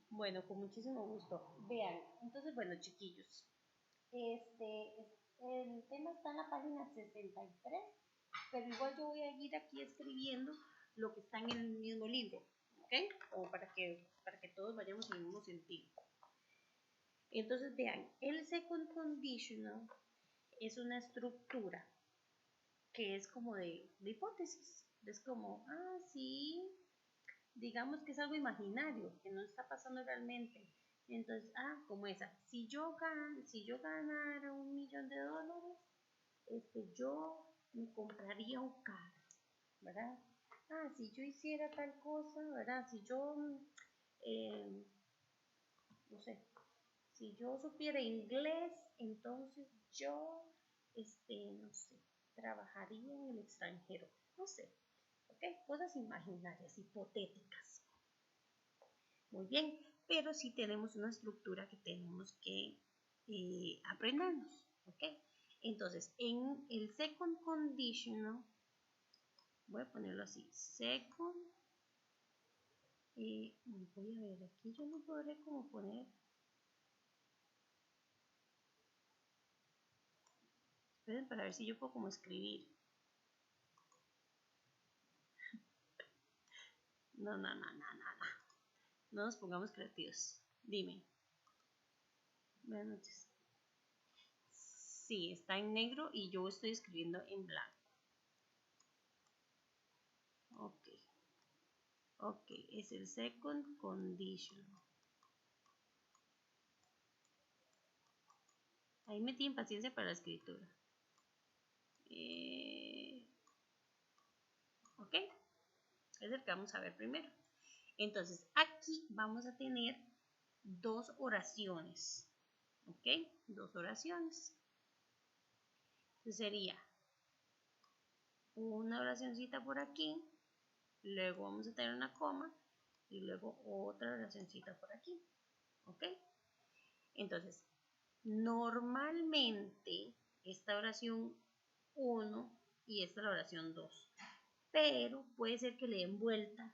Bueno, con muchísimo gusto. Vean, entonces, bueno, chiquillos, el tema está en la página 63, pero igual yo voy a ir aquí escribiendo lo que está en el mismo libro, ¿ok? Como para que todos vayamos en el mismo sentido. Entonces, vean, el second conditional es una estructura que es como de hipótesis. Es como, sí, digamos que es algo imaginario, que no está pasando realmente. Entonces, como esa, si yo ganara $1.000.000, yo me compraría un carro, ¿verdad? Si yo hiciera tal cosa, ¿verdad? Si yo, eh, no sé, si yo supiera inglés, entonces yo, no sé, trabajaría en el extranjero, no sé, ¿ok? Cosas imaginarias, hipotéticas. Muy bien, pero sí tenemos una estructura que tenemos que aprendernos, ¿ok? Entonces, en el second conditional, voy a ponerlo así, second, voy a ver, aquí yo no podré como poner, esperen para ver si yo puedo como escribir. No, no, no, no, no, no. No nos pongamos creativos. Dime. Buenas noches. Sí, está en negro y yo estoy escribiendo en blanco. Ok. Ok, es el second condition. Ahí me tienen paciencia para la escritura. Ok, es el que vamos a ver primero. Entonces, aquí vamos a tener dos oraciones. Ok, dos oraciones. Entonces sería una oracioncita por aquí, luego vamos a tener una coma y luego otra oracioncita por aquí. ¿Ok? Entonces, normalmente esta oración 1 y esta la oración 2, pero puede ser que le den vuelta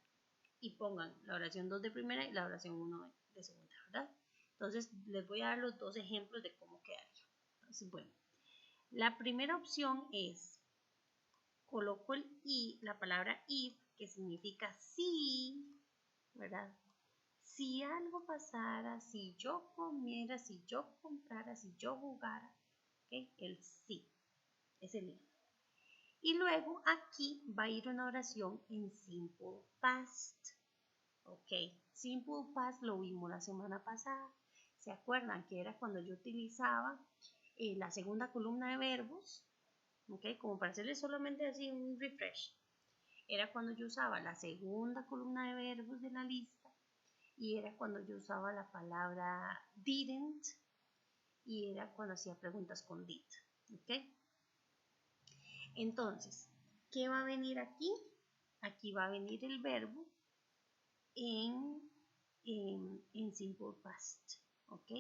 y pongan la oración 2 de primera y la oración 1 de segunda, ¿verdad? Entonces, les voy a dar los dos ejemplos de cómo quedaría. Entonces, bueno, la primera opción es, coloco la palabra if, que significa sí, ¿verdad? Si algo pasara, si yo comiera, si yo comprara, si yo jugara, ¿ok? El sí, es el if. Y luego aquí va a ir una oración en simple past. Ok, simple past lo vimos la semana pasada. ¿Se acuerdan que era cuando yo utilizaba la segunda columna de verbos? Ok, como para hacerle solamente así un refresh. Era cuando yo usaba la segunda columna de verbos de la lista y era cuando yo usaba la palabra didn't y era cuando hacía preguntas con did. ¿Ok? Entonces, ¿qué va a venir aquí? Aquí va a venir el verbo en simple past. ¿Ok?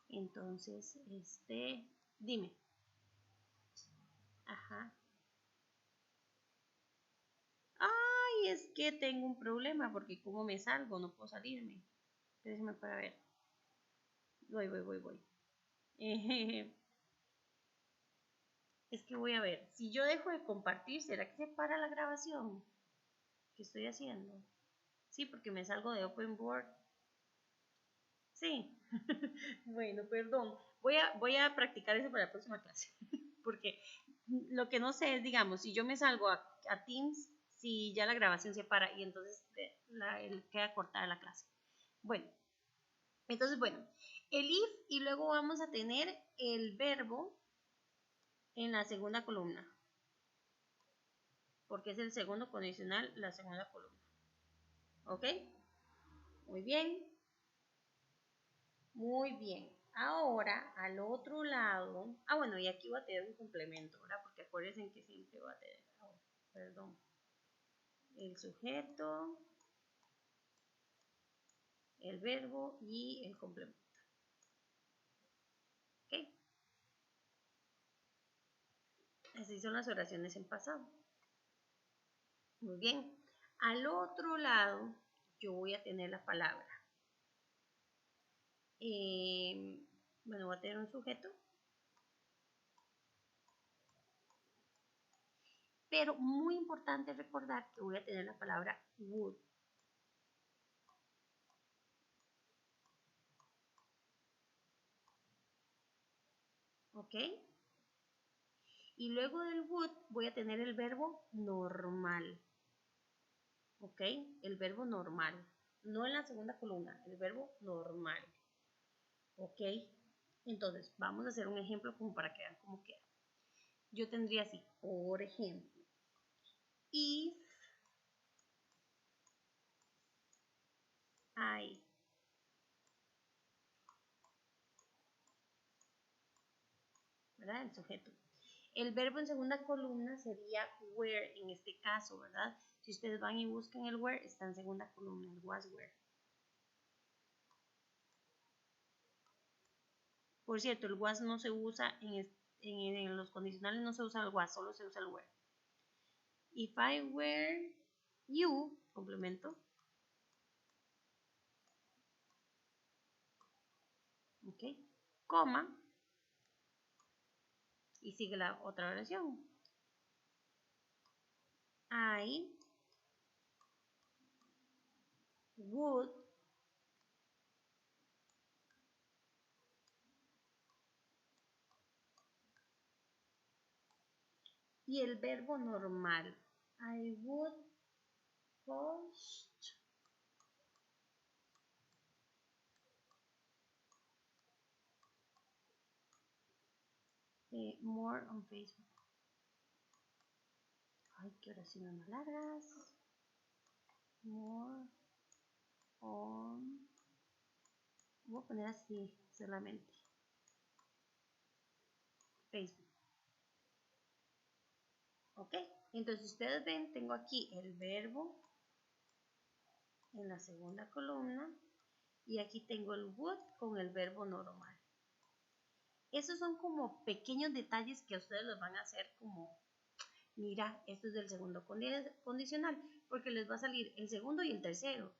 Entonces, dime. Ajá. Ay, es que tengo un problema porque como me salgo, no puedo salirme. Déjeme para ver. Voy. Es que voy a ver, si yo dejo de compartir, ¿será que se para la grabación que estoy haciendo? Sí, porque me salgo de Open Board. Sí. Bueno, perdón. Voy a practicar eso para la próxima clase. Porque lo que no sé es, digamos, si yo me salgo a Teams, si ya la grabación se para y entonces queda cortada la clase. Bueno, entonces, bueno, el if y luego vamos a tener el verbo en la segunda columna. Porque es el segundo condicional, la segunda columna. ¿Ok? Muy bien. Muy bien. Ahora, al otro lado. Bueno, y aquí voy a tener un complemento, ¿verdad? Porque acuérdense que siempre va a tener. Perdón. El sujeto, el verbo y el complemento. ¿Ok? Así son las oraciones en pasado. Muy bien. Al otro lado, yo voy a tener la palabra. bueno, voy a tener un sujeto. Pero muy importante recordar que voy a tener la palabra would. ¿Ok? Y luego del would voy a tener el verbo normal. ¿Ok? El verbo normal. No en la segunda columna, el verbo normal. ¿Ok? Entonces, vamos a hacer un ejemplo como para que vean cómo queda. Yo tendría así, por ejemplo, if I, ¿verdad? El sujeto. El verbo en segunda columna sería were en este caso, ¿verdad? Si ustedes van y buscan el were, está en segunda columna, el was were. Por cierto, el was no se usa en los condicionales, no se usa el was, solo se usa el were. If I were you, complemento. Ok, coma. Y sigue la otra oración. I would y el verbo normal. I would post more on Facebook. Ay, qué oraciones más largas. More on. Voy a poner así solamente. Facebook. Ok. Entonces ustedes ven, tengo aquí el verbo en la segunda columna y aquí tengo el would con el verbo normal. Esos son como pequeños detalles que a ustedes los van a hacer como, mira, esto es del segundo condicional, porque les va a salir el segundo y el tercero.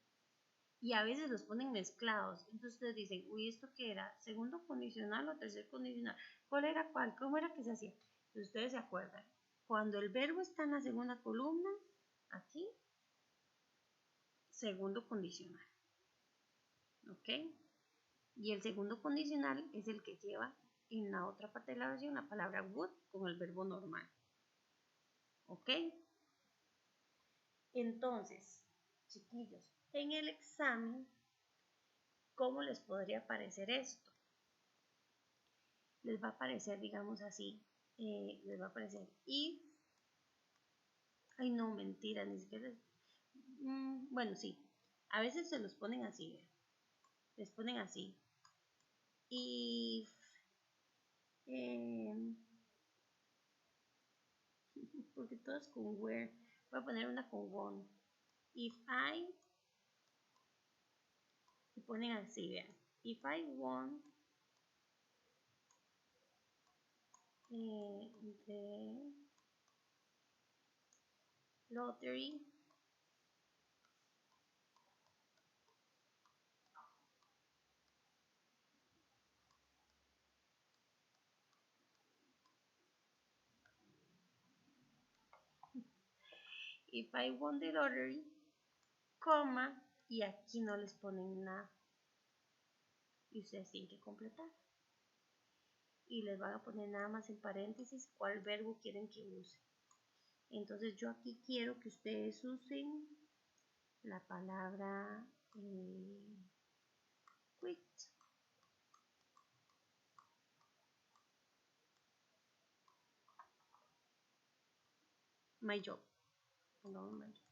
Y a veces los ponen mezclados. Entonces ustedes dicen, uy, ¿esto qué era? ¿Segundo condicional o tercer condicional? ¿Cuál era cuál? ¿Cómo era que se hacía? Entonces ustedes se acuerdan. Cuando el verbo está en la segunda columna, aquí, segundo condicional. ¿Ok? Y el segundo condicional es el que lleva en la otra parte de la oración la palabra would con el verbo normal. ¿Ok? Entonces, chiquillos, en el examen, ¿cómo les podría parecer esto? Les va a aparecer, digamos así, les va a aparecer if, ay no, mentira, ni siquiera, bueno, sí, a veces se los ponen así, les ponen así, if, porque todas con where, voy a poner una con one, if I, y ponen así, vean, if I won the lottery, if I won the lottery, coma, y aquí no les ponen nada. Y ustedes tienen que completar. Y les van a poner nada más en paréntesis cuál verbo quieren que use. Entonces yo aquí quiero que ustedes usen la palabra quit. My job. No, my job.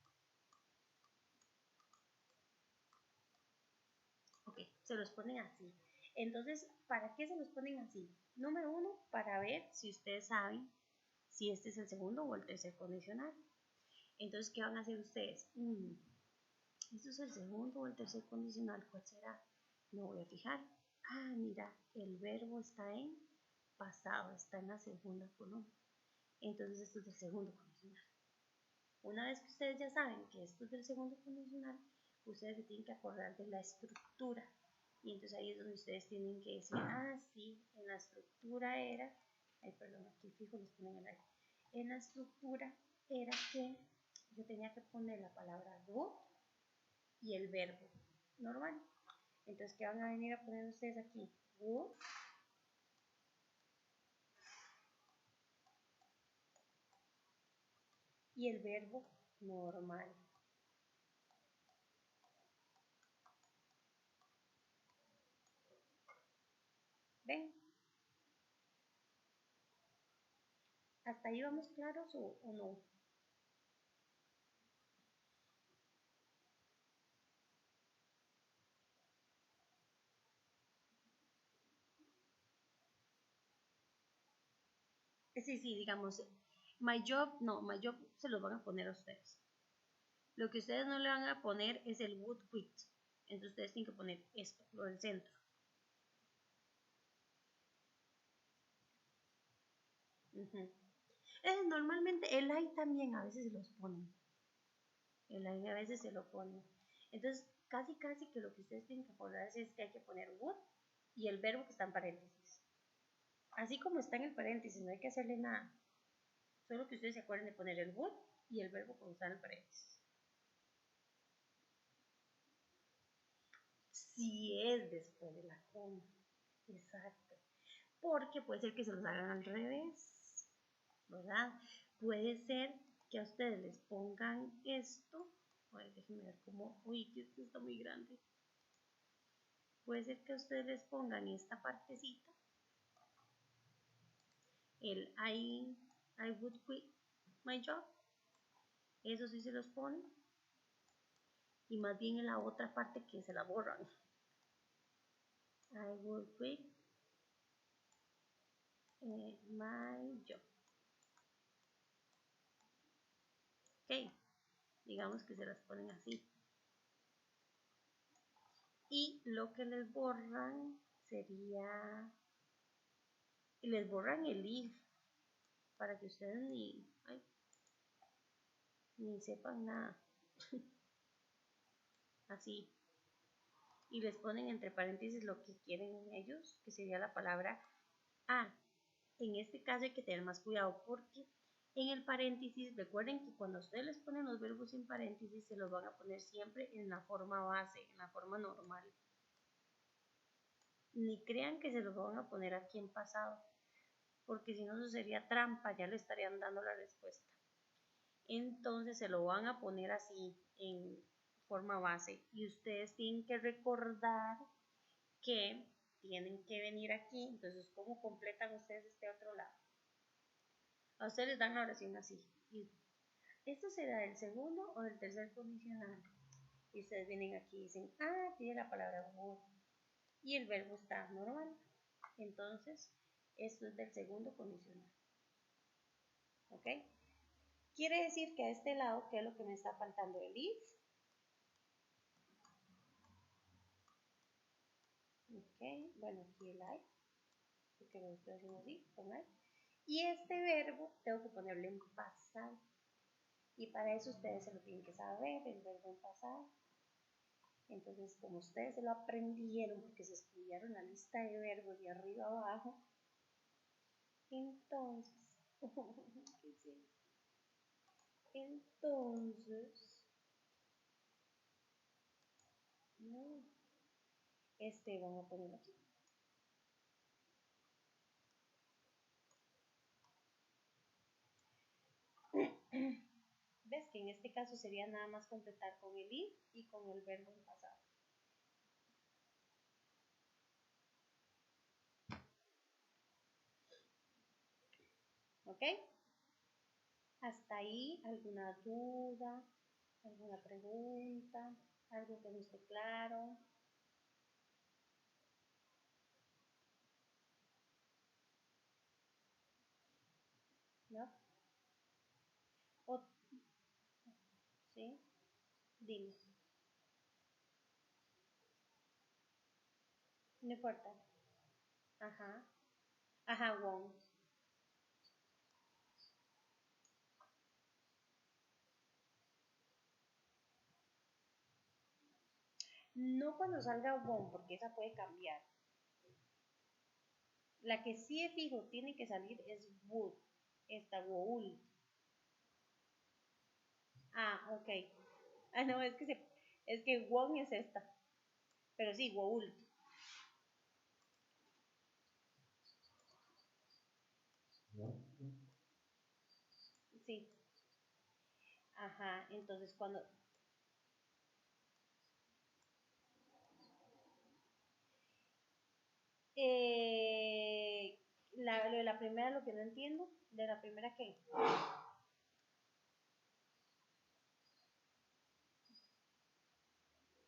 Ok, se los ponen así. Entonces, ¿para qué se los ponen así? Número uno, para ver si ustedes saben si este es el segundo o el tercer condicional. Entonces, ¿qué van a hacer ustedes? ¿Esto es el segundo o el tercer condicional? ¿Cuál será? Me voy a fijar. Ah, mira, el verbo está en pasado, está en la segunda columna. Entonces, esto es el segundo condicional. Una vez que ustedes ya saben que esto es del segundo condicional, ustedes se tienen que acordar de la estructura. Y entonces ahí es donde ustedes tienen que decir, ah, sí, en la estructura era, ay, perdón, aquí fijo les ponen el aire. En la estructura era que yo tenía que poner la palabra do y el verbo normal. Entonces, ¿qué van a venir a poner ustedes aquí? Would y el verbo normal. ¿Ven? ¿Hasta ahí vamos claros o no? Sí, sí, digamos, my job, no, my job se los van a poner a ustedes. Lo que ustedes no le van a poner es el would quit. Entonces ustedes tienen que poner esto, lo del centro. Normalmente el I también a veces se los ponen. El I a veces se lo ponen. Entonces, casi que lo que ustedes tienen que poner es que hay que poner would y el verbo que está en paréntesis. Así como está en el paréntesis, no hay que hacerle nada. Solo que ustedes se acuerden de poner el would y el verbo cuando está en el paréntesis. Si es después de la coma. Exacto. Porque puede ser que se los hagan al revés, ¿verdad? Puede ser que a ustedes les pongan esto. Ay, déjenme ver cómo. Uy, que esto está muy grande. Puede ser que a ustedes les pongan esta partecita. El I would quit my job. Eso sí se los ponen. Y más bien en la otra parte que se la borran. I would quit my job. Ok. Digamos que se las ponen así. Y lo que les borran sería, les borran el if para que ustedes ni sepan nada. Así. Y les ponen entre paréntesis lo que quieren ellos, que sería la palabra a. En este caso hay que tener más cuidado porque en el paréntesis, recuerden que cuando ustedes les ponen los verbos en paréntesis, se los van a poner siempre en la forma base, en la forma normal. Ni crean que se los van a poner aquí en pasado, porque si no eso sería trampa, ya le estarían dando la respuesta. Entonces se lo van a poner así en forma base y ustedes tienen que recordar que tienen que venir aquí. Entonces, ¿cómo completan ustedes este otro lado? A ustedes les dan la oración así. Y esto será del segundo o del tercer condicional. Y ustedes vienen aquí y dicen, ah, tiene la palabra would y el verbo está normal. Entonces, esto es del segundo condicional. ¿Ok? Quiere decir que a este lado, ¿qué es lo que me está faltando? El if. Ok, bueno, aquí el I, porque lo estoy haciendo así, con I. Y este verbo tengo que ponerle en pasado. Y para eso ustedes se lo tienen que saber, el verbo en pasado. Entonces, como ustedes se lo aprendieron, porque se estudiaron la lista de verbos de arriba abajo, entonces, no, vamos a ponerlo aquí. ¿Ves que en este caso sería nada más completar con el if y con el verbo en pasado? ¿Ok? Hasta ahí, ¿alguna duda? ¿Alguna pregunta? ¿Algo que no esté claro? ¿No? O, ¿sí? Dime. No importa. Ajá. Ajá, won't. No cuando salga won, porque esa puede cambiar. La que sí es fijo tiene que salir es would, esta would. Ah, ok. Ah, no, es que won es esta. Pero sí, would. Sí. Ajá, entonces cuando... lo de la primera, lo que no entiendo, de la primera que...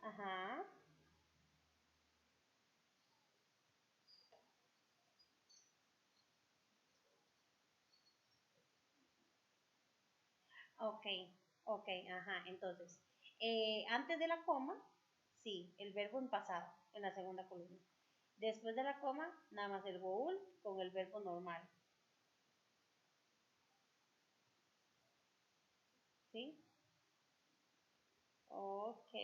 Ajá. Ok, ok, ajá. Entonces, antes de la coma, sí, el verbo en pasado, en la segunda columna. Después de la coma, nada más el would con el verbo normal. ¿Sí? Ok.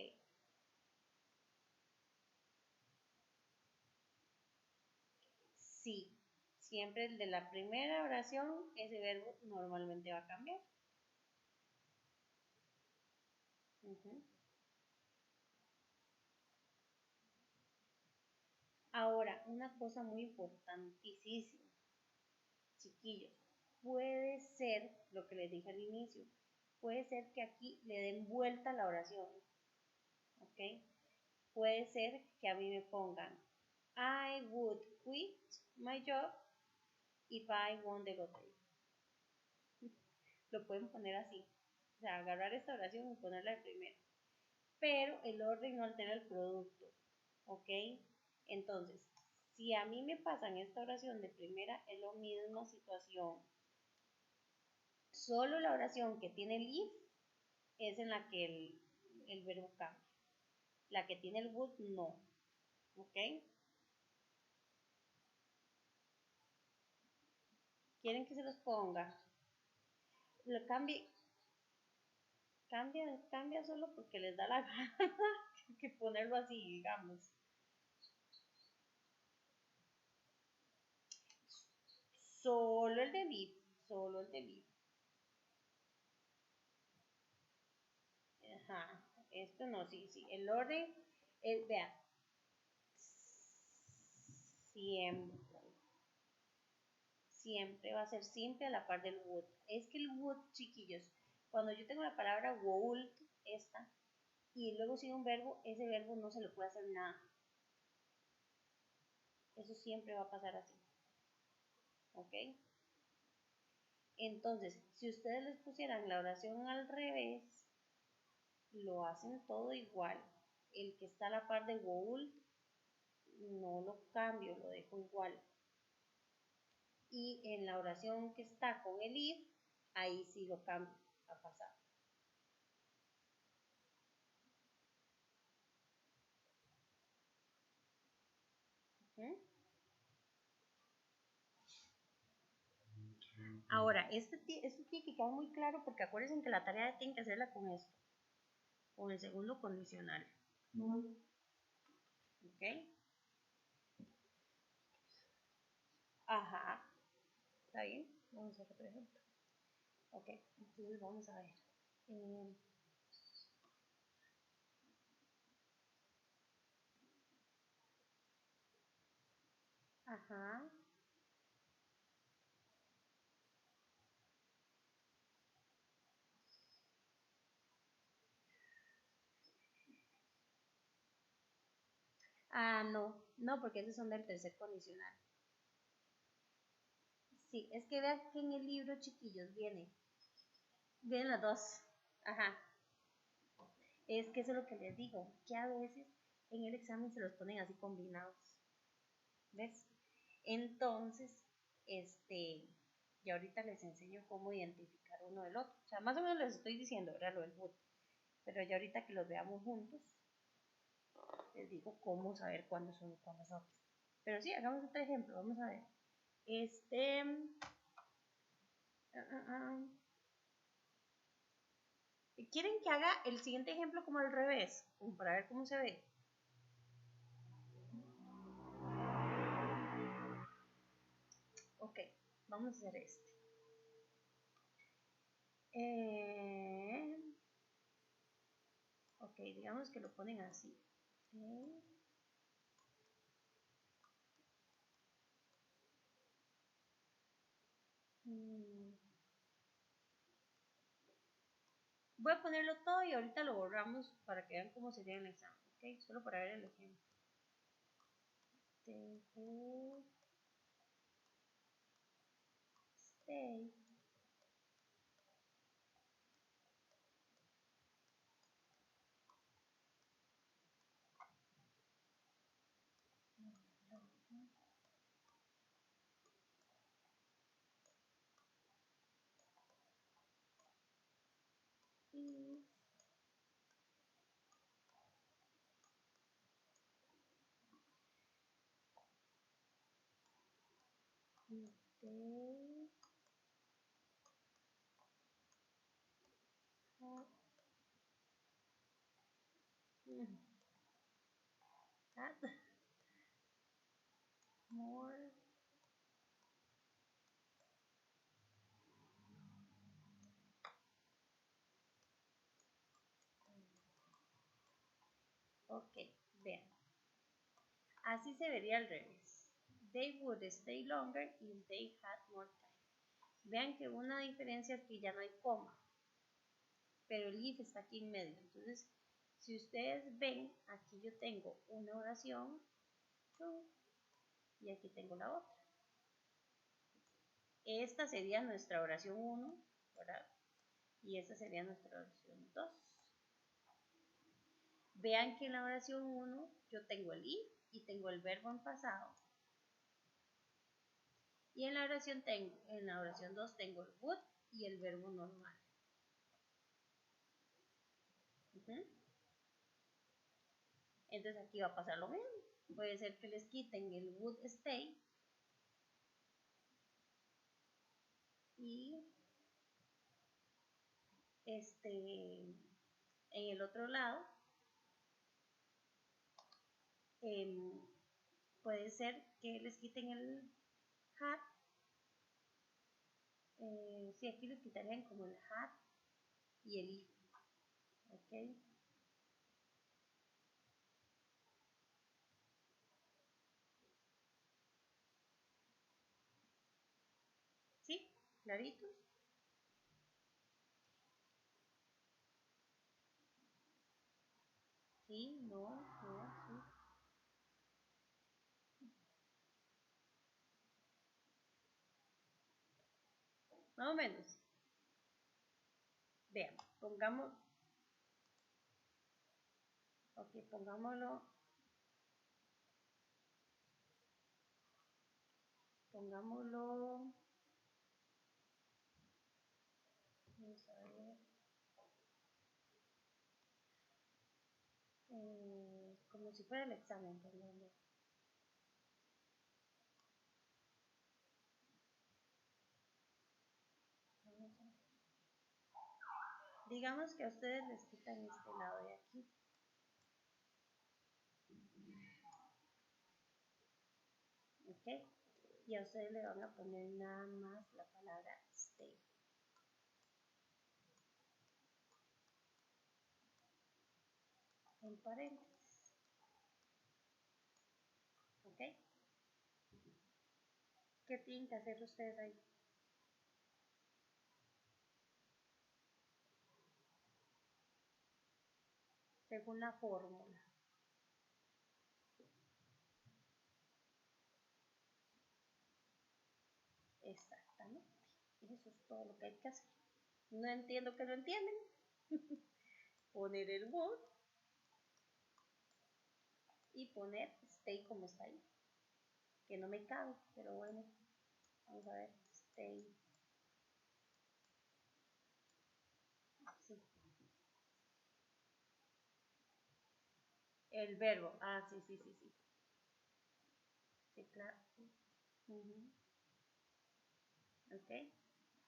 Sí, siempre el de la primera oración, ese verbo normalmente va a cambiar. Ujú. Ahora, una cosa muy importantísima, chiquillos, puede ser, lo que les dije al inicio, puede ser que aquí le den vuelta a la oración, ¿ok? Puede ser que a mí me pongan, I would quit my job if I won the lottery. Lo pueden poner así, o sea, agarrar esta oración y ponerla de primero. Pero el orden no altera el producto, ¿ok? Entonces, si a mí me pasan esta oración de primera, es la misma situación. Solo la oración que tiene el if es en la que el verbo cambia. La que tiene el would, no. ¿Ok? ¿Quieren que se los ponga? Lo cambia solo porque les da la gana que ponerlo así, digamos. Solo el del if, solo el del if. Ajá, esto no, sí, sí. El orden, vea, siempre, siempre va a ser siempre a la par del would. Es que el would, chiquillos, cuando yo tengo la palabra would, esta, y luego sigue un verbo, ese verbo no se le puede hacer nada. Eso siempre va a pasar así. ¿Ok? Entonces, si ustedes les pusieran la oración al revés, lo hacen todo igual. El que está a la par de would, no lo cambio, lo dejo igual. Y en la oración que está con el if, ahí sí lo cambio a pasar. ¿Mm? Ahora, esto tiene que quedar muy claro porque acuérdense que la tarea tienen que hacerla con esto, con el segundo condicional. ¿Ok? Ajá. ¿Está bien? Vamos a hacer otro ejemplo. Ok, entonces vamos a ver. Eh, ajá. Ah, no, no, porque esos son del tercer condicional. Sí, es que vean que en el libro, chiquillos, vienen las dos. Ajá. Es que eso es lo que les digo, que a veces en el examen se los ponen así combinados. ¿Ves? Entonces, ya ahorita les enseño cómo identificar uno del otro. O sea, más o menos les estoy diciendo, era lo del boot. Pero ya ahorita que los veamos juntos, les digo cómo saber cuándo son y cuándo son. Pero sí, hagamos otro ejemplo, vamos a ver. Este. ¿Quieren que haga el siguiente ejemplo como al revés? Como para ver cómo se ve. vamos a hacer este. Ok, digamos que lo ponen así. Voy a ponerlo todo y ahorita lo borramos para que vean cómo sería el examen, ¿ok? Solo para ver el ejemplo. Stay. More. Ok, vean. Así se vería al revés. They would stay longer if they had more time. Vean que una diferencia es que ya no hay coma, pero el if está aquí en medio. Entonces, si ustedes ven, aquí yo tengo una oración y aquí tengo la otra. Esta sería nuestra oración 1, ¿verdad? Y esta sería nuestra oración 2. Vean que en la oración 1 yo tengo el if y tengo el verbo en pasado. Y en la oración 2 tengo el would y el verbo normal. Entonces aquí va a pasar lo mismo. Puede ser que les quiten el would stay y en el otro lado puede ser que les quiten el had. Sí, aquí les quitarían como el had y el if. Ok. ¿Sí? ¿Claritos? Sí, no, sí. Más o menos. Vean, pongámoslo. Pongámoslo. Vamos a ver. Como si fuera el examen, pongámoslo. Digamos que a ustedes les quitan este lado de aquí. ¿Ok? Y a ustedes le van a poner nada más la palabra stay. En paréntesis. ¿Ok? ¿Qué tienen que hacer ustedes ahí? Según la fórmula. Exactamente. Eso es todo lo que hay que hacer. No entiendo que lo entienden. Poner el would y poner stay como está ahí. Que no me cabe, pero bueno. Vamos a ver. Stay. Sí. El verbo. Ah, sí. Sí, claro. ¿Ok?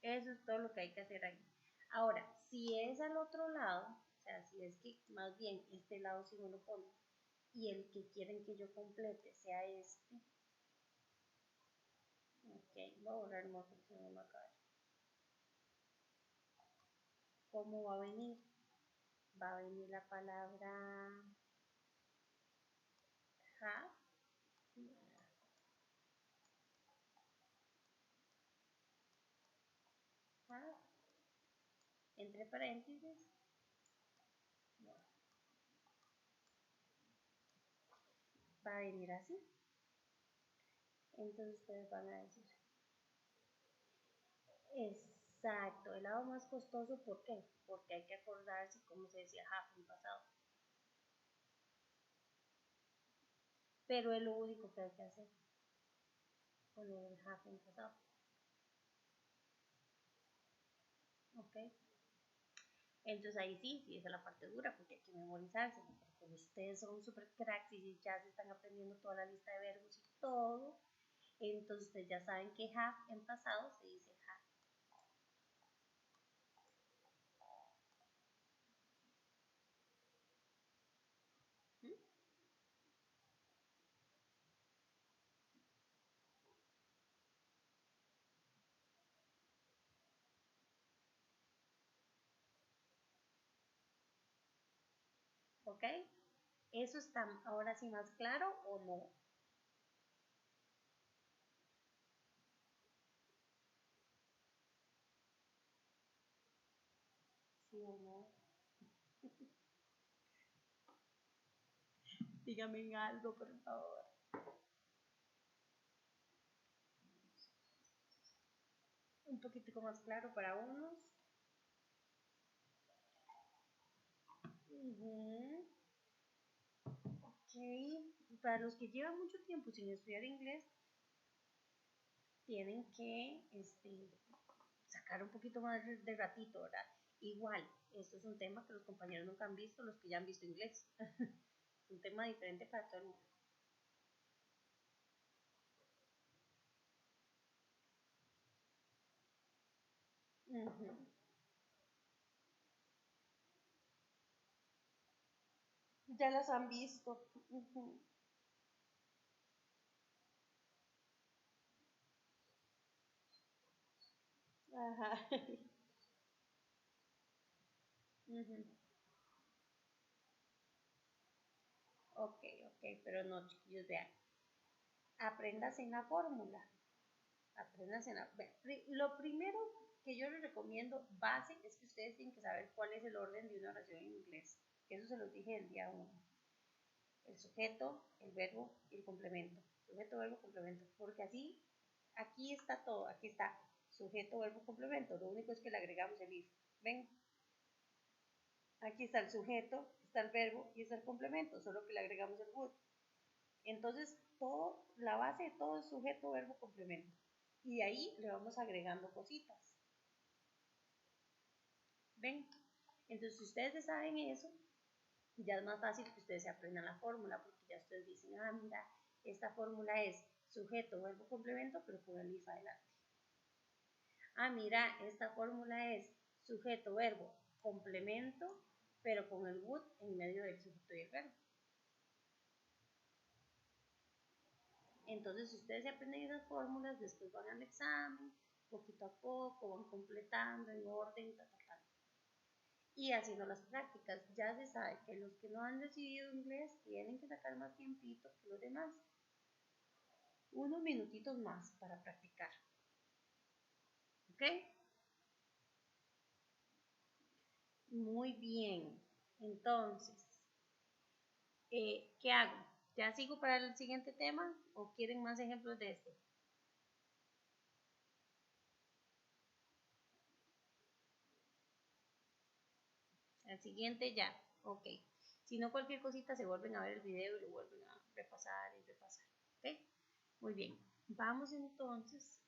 Eso es todo lo que hay que hacer ahí. Ahora, si es al otro lado, o sea, si es que más bien este lado sí me lo ponen y el que quieren que yo complete sea este, ¿ok? voy a borrar más porque si no me acaba. ¿Cómo va a venir? Va a venir la palabra have. Have. Entre paréntesis. No. Va a venir así. Entonces ustedes van a decir. Exacto, el lado más costoso, ¿por qué? Porque hay que acordarse cómo se decía have en pasado. Pero es lo único que hay que hacer. Poner el have en pasado. ¿Ok? Entonces ahí sí, esa es la parte dura, porque hay que memorizarse. Porque ustedes son súper cracks y ya se están aprendiendo toda la lista de verbos y todo. Entonces ustedes ya saben que have en pasado se dice have. ¿Mm? ¿Ok? ¿Eso está ahora sí más claro o no? ¿Sí o no? Dígame algo, por favor. Un poquitico más claro para unos. Ok. Para los que llevan mucho tiempo sin estudiar inglés, tienen que sacar un poquito más de ratito, ¿verdad? Igual, esto es un tema que los compañeros nunca han visto, los que ya han visto inglés. Es un tema diferente para todo el mundo. Ya las han visto. Ajá. Ok, ok, pero no, chiquillos, vean. Aprendas en la fórmula. Aprendas en la... Lo primero que yo les recomiendo, base, es que ustedes tienen que saber cuál es el orden de una oración en inglés. Eso se los dije el día 1. El sujeto, el verbo y el complemento. Sujeto, verbo, complemento. Porque así, aquí está todo. Aquí está sujeto, verbo, complemento. Lo único es que le agregamos el if. ¿Ven? Aquí está el sujeto, está el verbo y está el complemento, solo que le agregamos el would. Entonces, todo, la base de todo es sujeto, verbo, complemento. Y de ahí le vamos agregando cositas. ¿Ven? Entonces, si ustedes saben eso, ya es más fácil que ustedes se aprendan la fórmula, porque ya ustedes dicen, ah, mira, esta fórmula es sujeto, verbo, complemento, pero con el if adelante. Ah, mira, esta fórmula es sujeto, verbo, complemento, pero con el would en medio del sujeto y el verbo. Entonces, si ustedes se aprenden esas fórmulas, después van al examen, poquito a poco, van completando en orden, y haciendo las prácticas. Ya se sabe que los que no han recibido inglés tienen que sacar más tiempito que los demás. Unos minutitos más para practicar. ¿Ok? Muy bien. Entonces, ¿qué hago? ¿Ya sigo para el siguiente tema o quieren más ejemplos de este? Al siguiente ya. Ok. Si no, cualquier cosita se vuelven a ver el video y lo vuelven a repasar y repasar. ¿Ok? Muy bien. Vamos entonces.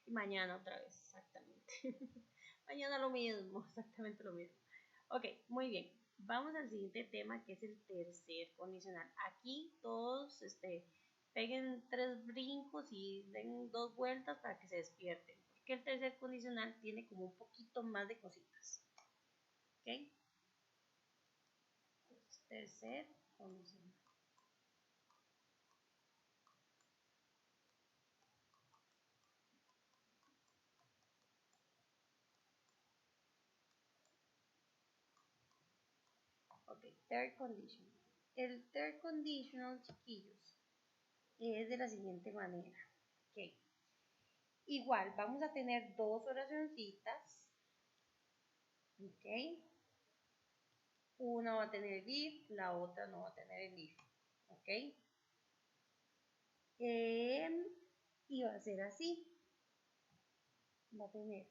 Y mañana otra vez, exactamente. Mañana lo mismo, exactamente lo mismo. Ok, muy bien. Vamos al siguiente tema que es el tercer condicional. Aquí todos peguen 3 brincos y den 2 vueltas para que se despierten. Porque el tercer condicional tiene como un poquito más de cositas. ¿Ok? Tercer condicional. third condition. El third conditional, chiquillos, es de la siguiente manera. Ok. Igual, vamos a tener dos oracioncitas. Ok. Una va a tener el if, la otra no va a tener el if. Ok. Y va a ser así. Va a tener.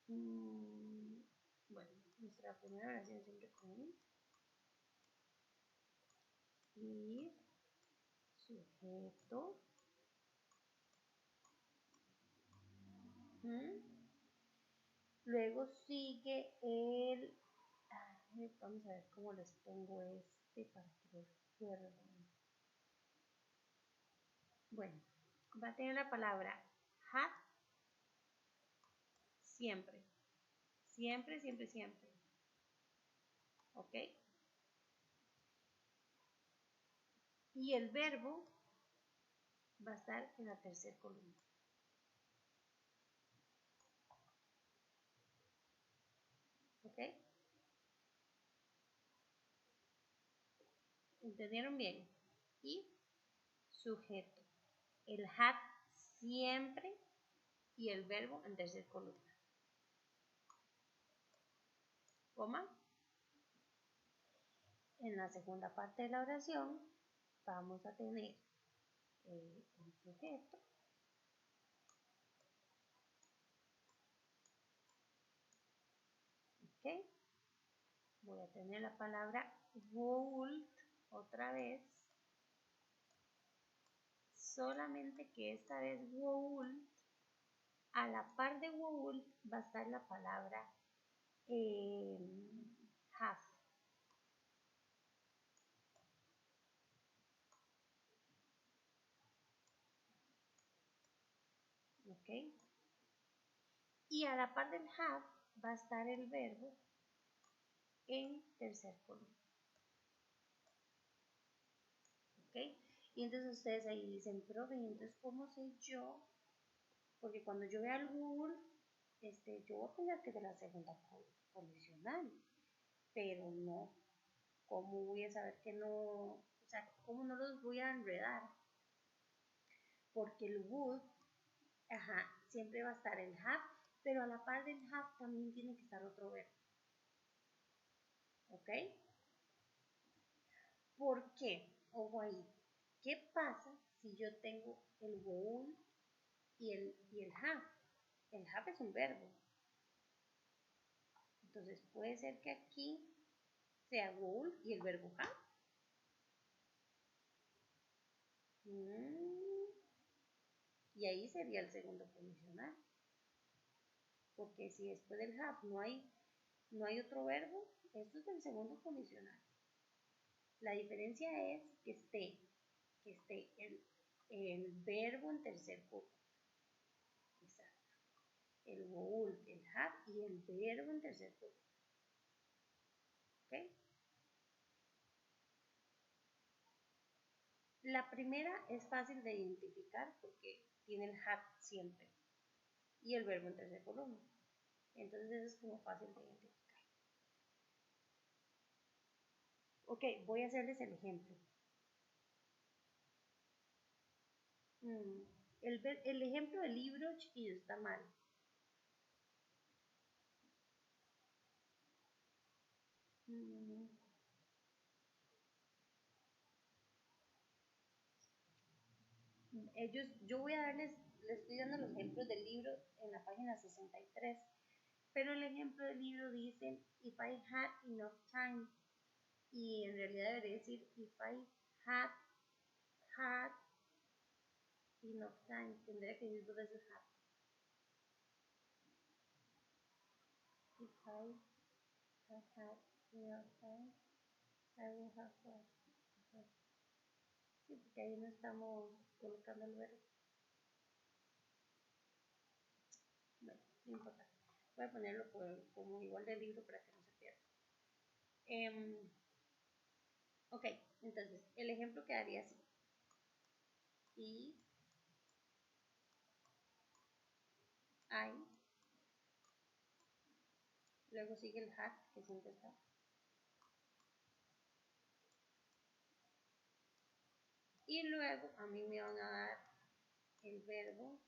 Bueno, nuestra primera oración siempre con if. Y sujeto. Luego sigue el... vamos a ver cómo les pongo para que lo recuerden. Bueno, va a tener la palabra had siempre. Siempre, siempre, siempre. ¿Ok? Y el verbo va a estar en la tercera columna. ¿Ok? ¿Entendieron bien? Y sujeto. El had siempre y el verbo en tercera columna. Coma. En la segunda parte de la oración vamos a tener el sujeto. ¿Ok? Voy a tener la palabra would otra vez. Solamente que esta vez would, a la par de would va a estar la palabra have. ¿Ok? Y a la par del have va a estar el verbo en tercer columna. ¿Ok? Y entonces ustedes ahí dicen, profe, entonces ¿cómo sé yo? Porque cuando yo vea el would, yo voy a pensar que es de la segunda condicional, pero no. ¿Cómo voy a saber que no? O sea, ¿cómo no los voy a enredar? Porque el would, siempre va a estar el have, pero a la par del have también tiene que estar otro verbo. ¿Ok? ¿Por qué? Ojo ahí. ¿Qué pasa si yo tengo el would y el have? El have es un verbo. Entonces puede ser que aquí sea would y el verbo have. Y ahí sería el segundo condicional. Porque si después del have no hay otro verbo, esto es el segundo condicional. La diferencia es que esté el verbo en tercer columna. Exacto. El would, el have y el verbo en tercer columna. ¿Ok? La primera es fácil de identificar porque tiene el have siempre y el verbo en tercer columna. Entonces eso es como fácil de identificar. Ok, voy a hacerles el ejemplo. El ejemplo del libro, chiquillos, está mal. Yo voy a les estoy dando los ejemplos del libro en la página 63, pero el ejemplo del libro dice if I had enough time, y en realidad debería decir if I had enough time, tendría que decir dos veces had. If I had enough time, I would have what? Sí, porque ahí no estamos colocando el verbo. Bueno, no importa. Voy a ponerlo como igual del libro para que no se pierda. Ok, entonces el ejemplo quedaría así. If I, luego sigue el had, que siempre está. Y luego a mí me van a dar el verbo,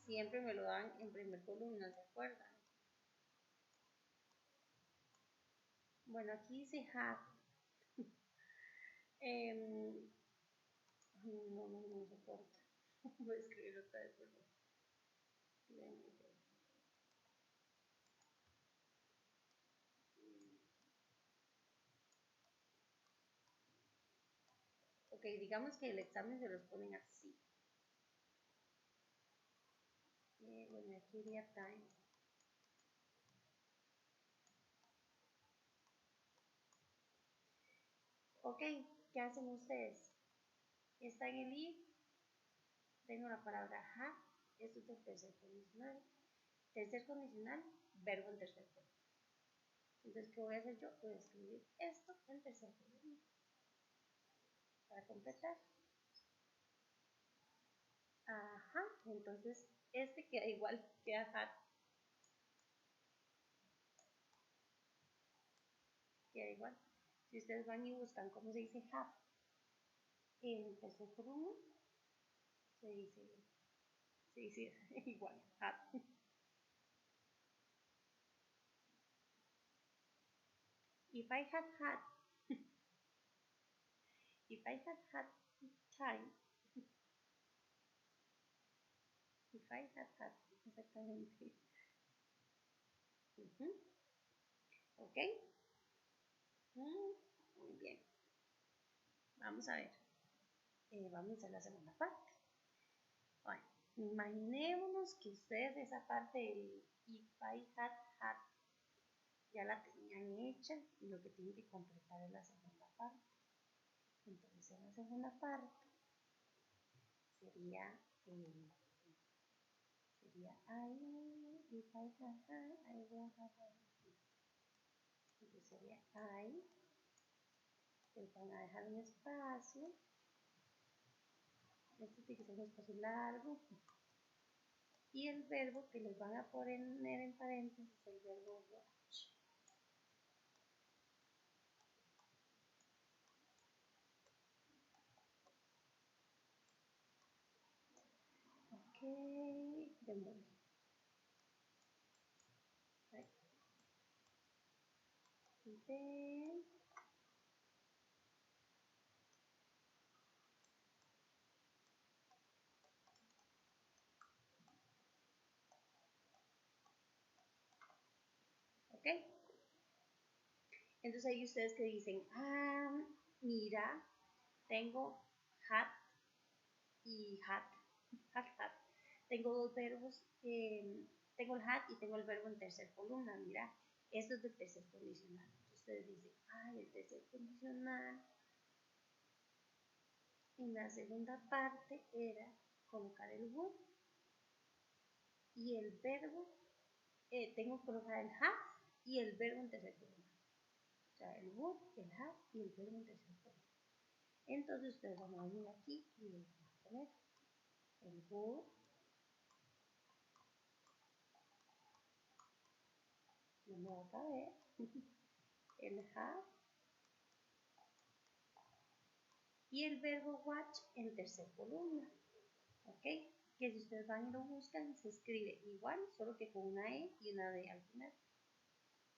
siempre me lo dan en primer columna, ¿se acuerdan? Bueno, aquí dice have. No soporta. Voy a escribir otra vez, perdón. Ok, digamos que el examen se los ponen así. Bueno, aquí iría time. Ok, ¿qué hacen ustedes? Está en el if, tengo la palabra have, esto es el tercer condicional. Tercer condicional, verbo en tercer columna. Entonces, ¿qué voy a hacer yo? Voy a escribir esto en tercer columna para completar. Ajá, entonces este queda igual, queda had. Queda igual. Si ustedes van y buscan cómo se dice have en tercer columna, se dice igual, had. If I had had If I had had time, if I had had, exactamente. ¿Ok? Muy bien. Vamos a ver. Vamos a la segunda parte. Bueno, imaginémonos que ustedes esa parte del if I had had ya la tenían hecha y lo que tienen que completar es la segunda parte. Entonces en la segunda parte sería if I had had, I will have had. Entonces sería I, les van a dejar un espacio, este tiene que ser un espacio largo, y el verbo que les van a poner en paréntesis es el verbo watch. Ok, démosle. Then, ok, entonces ahí ustedes que dicen, mira, tengo hat y hat. Tengo dos verbos, tengo el hat y tengo el verbo en tercer columna, mira, esto es del tercer condicional. Ustedes dicen, el tercer condicional en la segunda parte era colocar el would y el verbo, tengo que colocar el have y el verbo en tercer columna. O sea, el would, el have y el verbo en tercer columna. Entonces ustedes van a venir aquí y van a poner el would, no me va a caber, el have y el verbo watch en tercer columna. ¿Ok? Que si ustedes van y lo buscan, se escribe igual, solo que con una E y una D al final.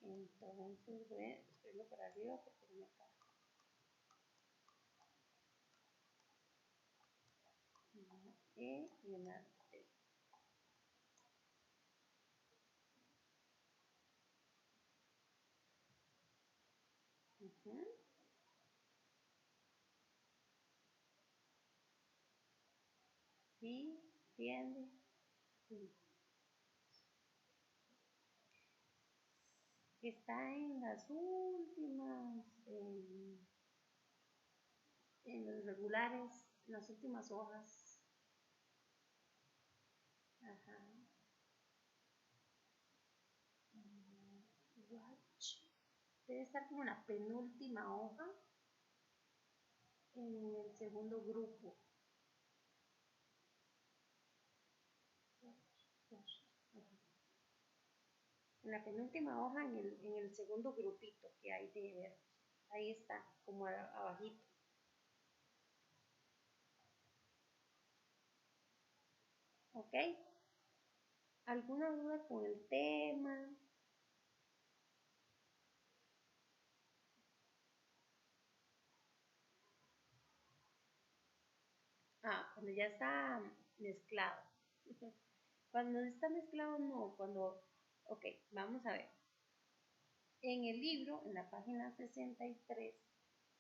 Entonces voy a escribirlo para arriba porque no me cabe. Una E y una D. ¿Sí? ¿Entiende? Sí. Está en las últimas, en los regulares, en las últimas hojas. Ajá. Watch. Debe estar como en la penúltima hoja, en el segundo grupo. En la penúltima hoja, en el segundo grupito que hay de verbos. Ahí está, como abajito. ¿Ok? ¿Alguna duda con el tema? Cuando ya está mezclado. Cuando está mezclado, no. Ok, vamos a ver. En el libro, en la página 63,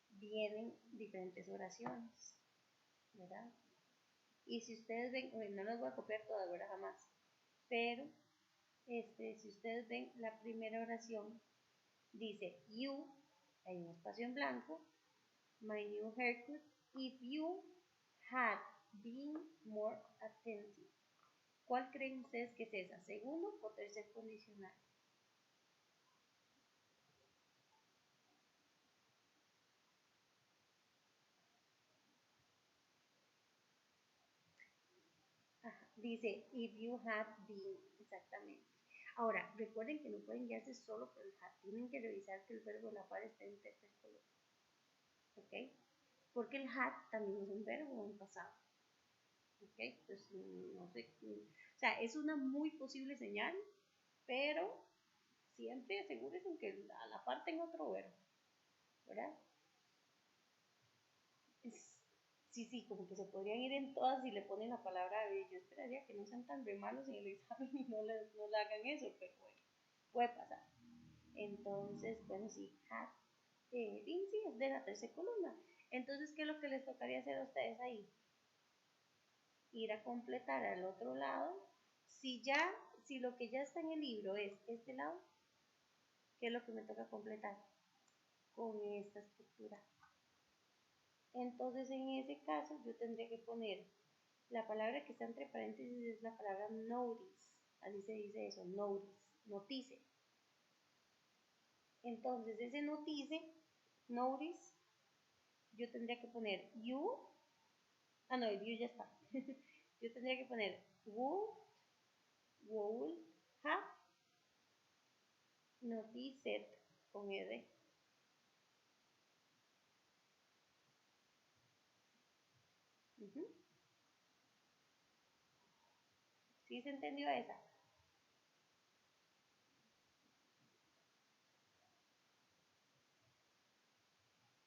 vienen diferentes oraciones, ¿verdad? Y si ustedes ven, no las voy a copiar todas, ¿verdad? Jamás. Pero, si ustedes ven la primera oración, dice you, hay un espacio en blanco, my new haircut, if you had been more attentive. ¿Cuál creen ustedes que es esa? ¿Segundo o tercer condicional? Ajá, dice if you had been, exactamente. Ahora, recuerden que no pueden guiarse solo por el had, tienen que revisar que el verbo de la par esté en tercer color. ¿Ok? Porque el had también es un verbo en pasado. ¿Ok? Pues no sé. O sea, es una muy posible señal, pero siempre asegúrense que a la par tenga otro verbo, ¿verdad? Sí, como que se podrían ir en todas y le ponen la palabra yo esperaría que no sean tan re malos en el examen y no le hagan eso, pero bueno, puede pasar. Entonces, bueno, sí, had, sí, es de la tercera columna. Entonces, ¿qué es lo que les tocaría hacer a ustedes ahí? Ir a completar al otro lado. Si lo que ya está en el libro es este lado, ¿qué es lo que me toca completar? Con esta estructura. Entonces, en ese caso, yo tendría que poner la palabra que está entre paréntesis es la palabra notice. Así se dice eso, notice, notice. Entonces, ese notice, yo tendría que poner you. No, el you ya está. Yo tendría que poner would, have, noticed con R. ¿Sí se entendió esa?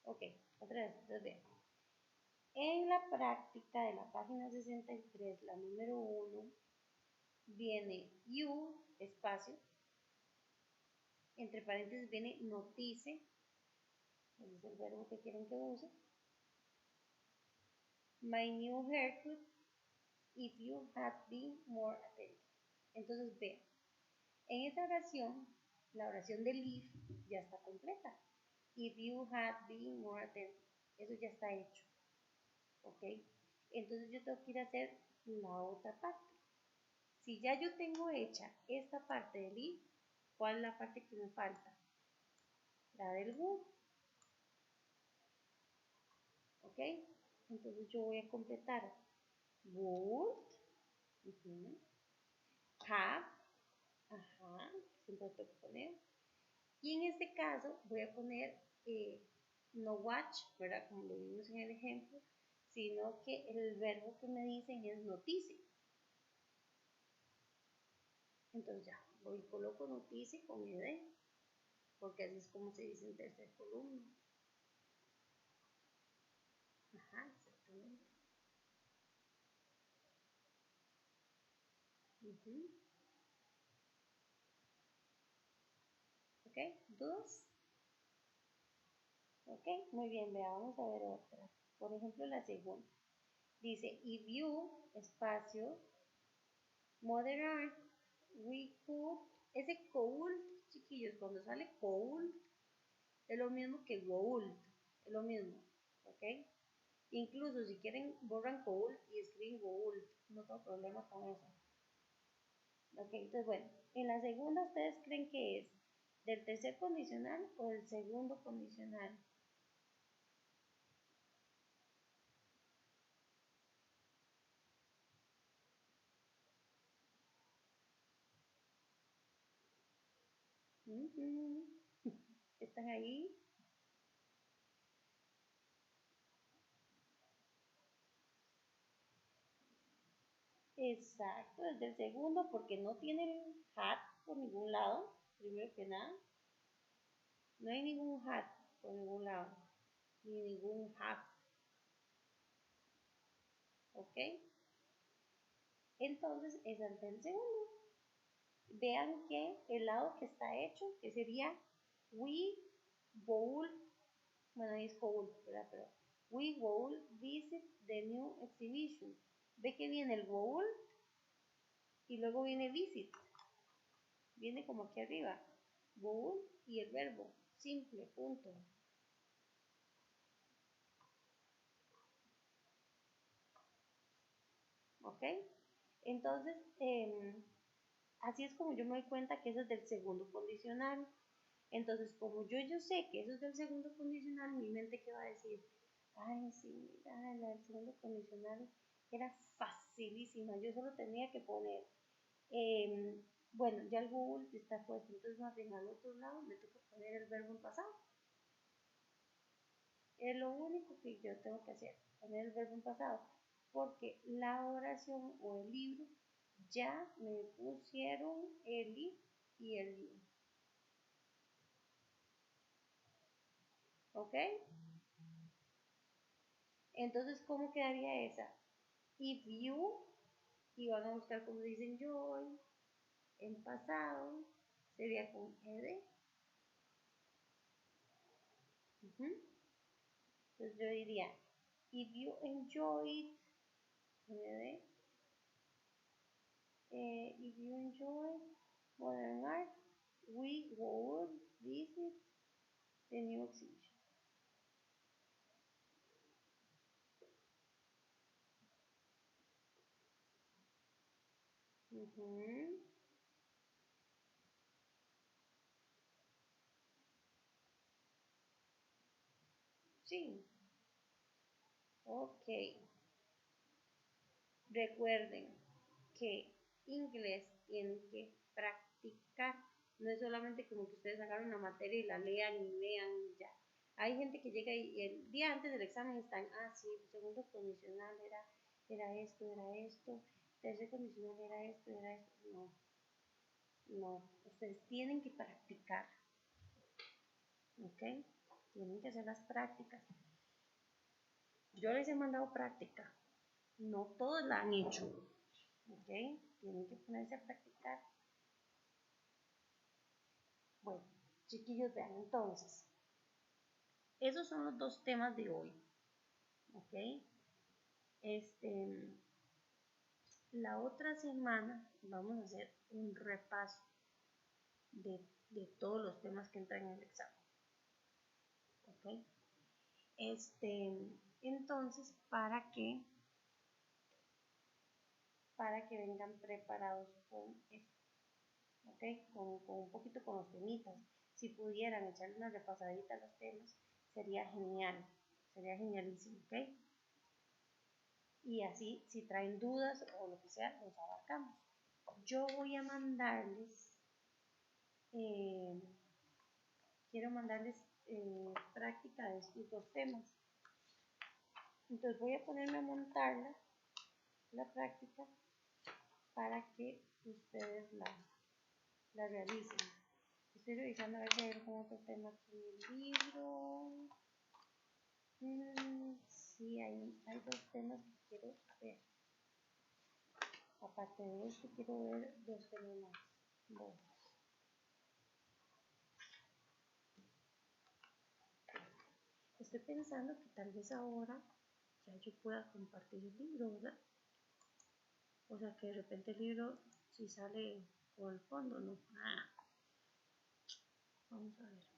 Ok, otra vez, entonces vean. En la práctica de la página 63, la número 1, viene you, espacio, entre paréntesis viene notice, ese es el verbo que quieren que use, my new haircut, if you had been more attentive. Entonces vean, en esta oración, la oración del if ya está completa. If you had been more attentive, eso ya está hecho. ¿Ok? Entonces yo tengo que ir a hacer la otra parte. Si ya yo tengo hecha esta parte del if, ¿cuál es la parte que me falta? La del would. ¿Ok? Entonces yo voy a completar would, have, siempre tengo que poner. Y en este caso voy a poner no watch, ¿verdad? Como lo vimos en el ejemplo, sino que el verbo que me dicen es notice. Entonces ya, voy y coloco notice con ed, porque así es como se dice en tercer columna. Exactamente. ¿Ok? ¿Dudas? ¿Ok? Muy bien, vea, vamos a ver otra. Por ejemplo, la segunda. Dice, if you, espacio, moderate, we could, ese could, chiquillos, cuando sale could, es lo mismo que would, es lo mismo, ¿ok? Incluso si quieren, borran could y escriben would, no tengo problema con eso. Ok, entonces bueno, en la segunda, ¿ustedes creen que es del tercer condicional o del segundo condicional? ¿Están ahí? Exacto, desde el segundo, porque no tiene el had por ningún lado, primero que nada. No hay ningún had por ningún lado, ni ningún have. ¿Ok? Entonces es ante el segundo. Vean que el lado que está hecho, que sería we will, bueno, ahí es will, ¿verdad? Pero we will visit the new exhibition. Ve que viene el will y luego viene visit. Viene como aquí arriba. Will y el verbo. Simple, punto. ¿Ok? Entonces, así es como yo me doy cuenta que eso es del segundo condicional. Entonces, como yo sé que eso es del segundo condicional, mi mente ¿qué va a decir? Ay, sí, mira, la del segundo condicional era facilísima. Yo solo tenía que poner, bueno, ya el Google está puesto, entonces más bien al otro lado me toca poner el verbo en pasado. Es lo único que yo tengo que hacer, poner el verbo en pasado, porque la oración o el libro ya me pusieron el i y el you. ¿Ok? Entonces, ¿cómo quedaría esa? If you, y van a buscar como dicen joy, en pasado, sería con ed. Entonces yo diría, if you enjoyed, ed, if you enjoy modern art, we will visit the new exhibition. Sí, ok. Recuerden que inglés tienen que practicar. No es solamente como que ustedes agarren una materia y la lean y vean y ya. Hay gente que llega y el día antes del examen están, sí, el segundo condicional era esto, tercer condicional era esto. No, no, ustedes tienen que practicar. ¿Ok? Tienen que hacer las prácticas. Yo les he mandado práctica. No todos la han hecho. ¿Ok? Tienen que ponerse a practicar. Bueno, chiquillos, vean entonces. Esos son los dos temas de hoy. ¿Ok? La otra semana vamos a hacer un repaso de todos los temas que entran en el examen. ¿Ok? Entonces, para que vengan preparados con esto. ¿Ok? Con un poquito con los temitas. Si pudieran echarle una repasadita a los temas, sería genial. Sería genialísimo. ¿Ok? Y así, si traen dudas o lo que sea, los abarcamos. Yo voy a mandarles, quiero mandarles práctica de estos dos temas. Entonces voy a ponerme a montarla, la práctica, para que ustedes la realicen. Estoy revisando a ver si hay algún otro tema aquí en el libro. Sí, hay dos temas que quiero ver. Aparte de esto, quiero ver dos temas más. Bueno. Estoy pensando que tal vez ahora ya yo pueda compartir el libro, ¿verdad? O sea, que de repente el libro si sale por el fondo, ¿no? Vamos a ver.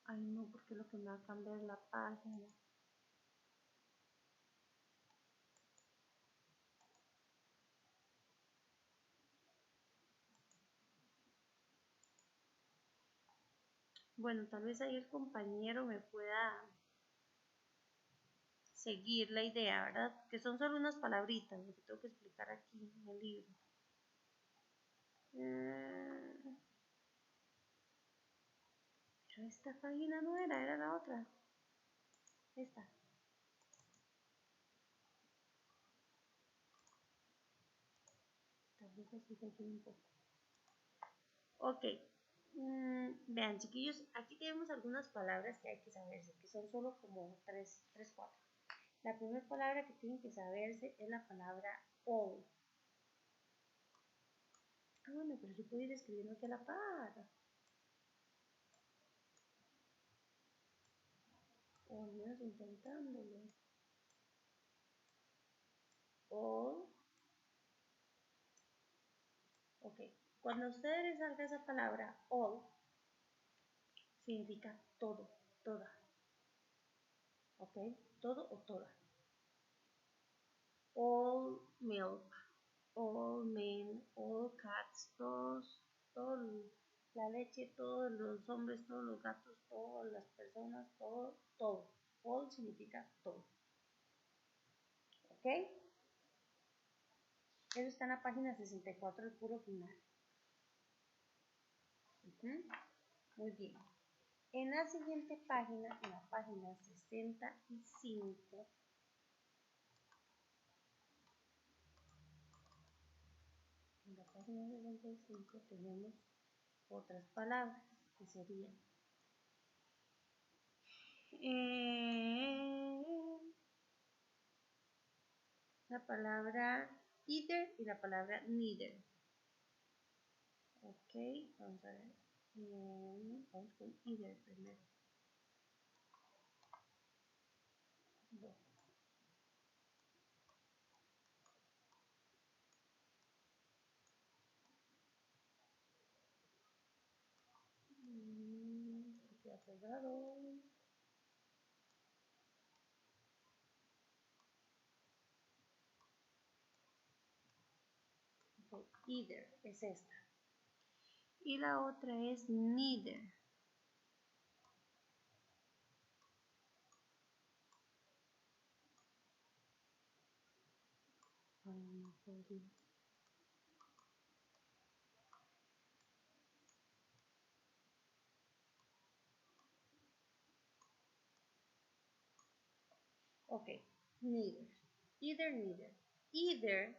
Ay, no, porque lo que me va a cambiar la página. Bueno, tal vez ahí el compañero me pueda, seguir la idea, ¿verdad? Que son solo unas palabritas, lo que tengo que explicar aquí en el libro. Pero esta página no era la otra. Esta. Tal vez así se un poco. Ok. Vean, chiquillos, aquí tenemos algunas palabras que hay que saberse, que son solo como 3, 4. La primera palabra que tienen que saberse es la palabra all. Ah, bueno, pero yo puedo ir escribiendo aquí a la par. O al menos intentándolo. All. Ok. Cuando a ustedes les salga esa palabra all, significa todo, toda. Ok. Todo o toda. All milk, all men, all cats, todos, la leche, todos los hombres, todos los gatos, todas las personas, todo, todo. All significa todo. ¿Ok? Eso está en la página 64, el puro final. Muy bien. En la siguiente página, en la página 65, en la página 65 tenemos otras palabras que serían la palabra either y la palabra neither. Ok, vamos a ver. Vamos con either primero. Bueno. Queda pegado. Okay, either es esta. Y la otra es neither. Ok, neither. Either, neither. Either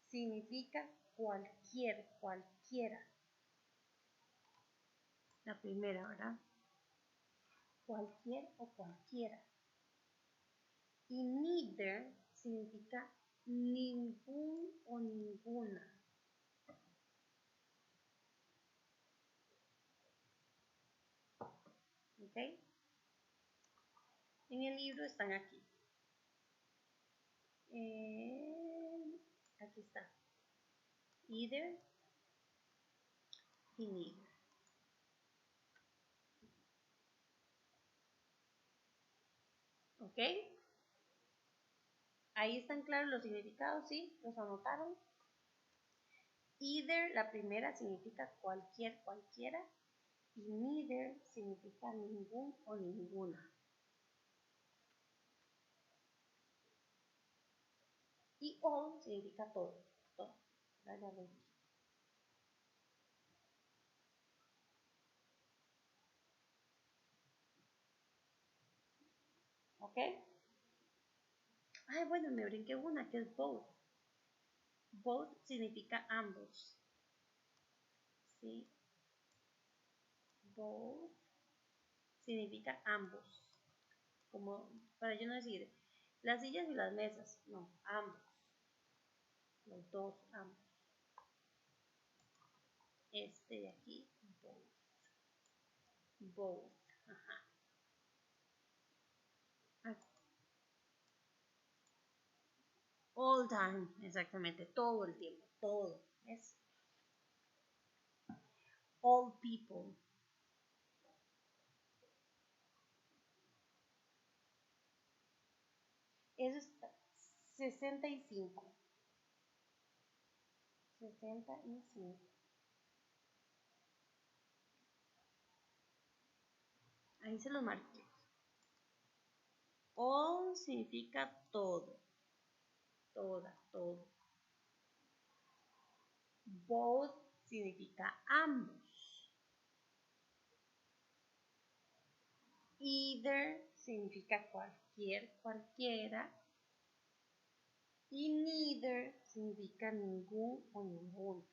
significa cualquiera. La primera, ¿verdad? Cualquier o cualquiera. Y neither significa ningún o ninguna. ¿Ok? En el libro están aquí. Aquí está. Either y neither. ¿Ok? Ahí están claros los significados, ¿sí? ¿Los anotaron? Either, la primera, significa cualquiera. Y neither significa ningún o ninguna. Y all significa todo. Ya lo dije. ¿Ok? Ay, bueno, me brinqué una que es both. Both significa ambos. ¿Sí? Both significa ambos. Como para yo no decir las sillas y las mesas. No, ambos. Los dos, ambos. Este de aquí, both. Both. Ajá. All time, exactamente, todo el tiempo, todo. Es all people. Eso está 65. 65. Ahí se los marqué. All significa todo, toda, todo. Both significa ambos. Either significa cualquier, cualquiera. Y neither significa ningún o ninguno.